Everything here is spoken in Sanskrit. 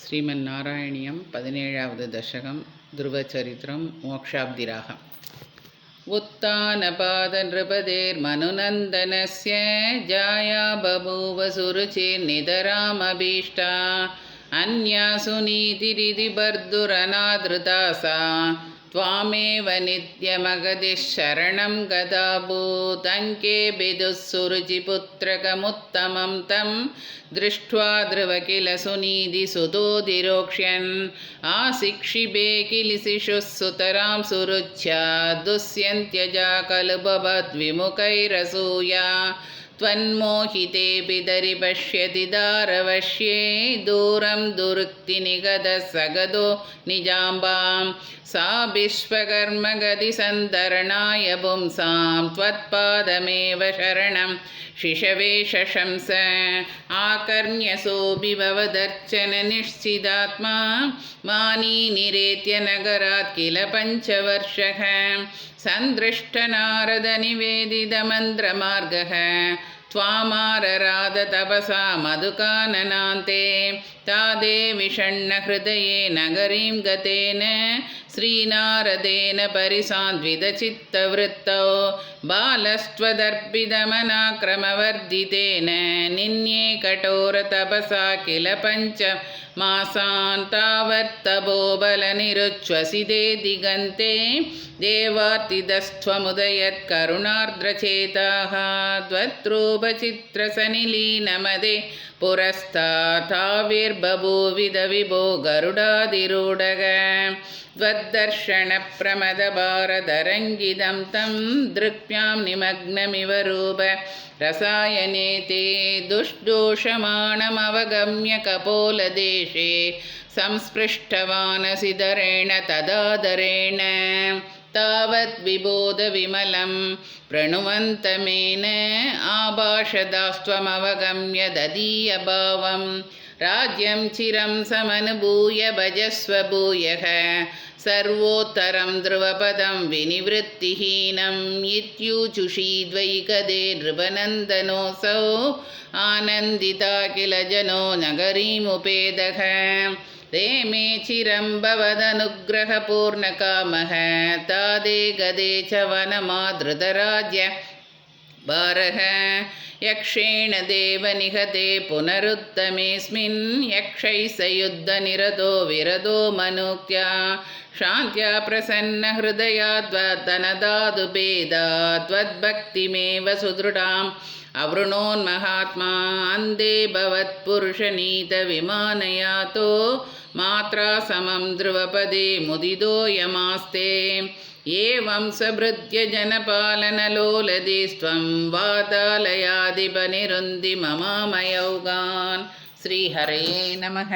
श्रीमन्नारायणीयं 17వ दशकं ध्रुवचरित्रं मोक्षाब्धिरागम् उत्तानपादनृपतेर्मनुनन्दनस्य जाया बभूव सुरुचिर्नितरामभीष्टा अन्या सुनीतिरिति बर्धुरनादृता सा त्वामेव नित्यमगतिः शरणं गदाभूतङ्के बिदुःसुरुचिपुत्रकमुत्तमं तं दृष्ट्वा ध्रुव किल सुनीतिसुतोधिरोक्ष्यन् आशिक्षिपे किलिशिशुः सुतरां सुरुच्या दुष्यन्त्यजा खलु भवद्विमुखैरसूया त्वन्मोहितेऽपि दरिपश्यति दारवश्ये दूरं दुरुक्तिनिगतः सगदो निजाम्बां सा विश्वकर्मगतिसन्तरणाय पुंसां त्वत्पादमेव शरणं शिशवे शशंस आकर्ण्यसोऽपि भवदर्चननिश्चितात्मा मानी निरेत्य नगरात् किल पञ्चवर्षः सन्दृष्टनारदनिवेदितमन्त्रमार्गः त्वामारराध तपसा मधुकाननान्ते तादे विषण्णहृदये नगरीं गतेन श्रीनारदेन परिसान्वितचित्तवृत्तौ बालस्त्वदर्पितमनाक्रमवर्धितेन निन्ये कठोरतपसा किल पञ्चमासान् तावत्तपोबलनिरुच्छ्वसिते दिगन्ते देवार्तितस्त्वमुदयत्करुणार्द्रचेताः त्वत्रूपचित्रसनिलीनमदे पुरस्ताताविर्बभूविद विभो गरुडाधिरूढः त्वद्दर्शनप्रमदभारतरङ्गितं तं दृक्भ्यां निमग्नमिव रूप रसायने ते दुष्दोषमाणमवगम्य कपोलदेशे संस्पृष्टवानसिधरेण तदादरेण तावद्विबोधविमलं प्रणुवन्तमेन आभाषदास्त्वमवगम्य ददीयभावं राज्यं चिरं समनुभूय भजस्व भूयः सर्वोत्तरं ध्रुवपदं विनिवृत्तिहीनम् इत्यूचुषीद्वैकदे नृपनन्दनोऽसौ आनन्दिता किल जनो नगरीमुपेदः रेमे चिरं भवदनुग्रहपूर्णकामः तादे गदे च वनमादृतराज्य भारः यक्षेण देवनिहते पुनरुत्तमेऽस्मिन् यक्षैः स युद्धनिरतो विरतो मनुक्त्या शान्त्या प्रसन्नहृदयाद्वदनदादुभेदात् त्वद्भक्तिमेव सुदृढाम् अवृणोन्महात्मा अन्धे भवत्पुरुषनीतविमानयातो मात्रा समं ध्रुवपदे मुदितो यमास्ते एवं सभृत्य जनपालनलोलदेस्त्वं वातालयाधिपनिरुन्धि ममामयौगान् श्रीहरये नमः।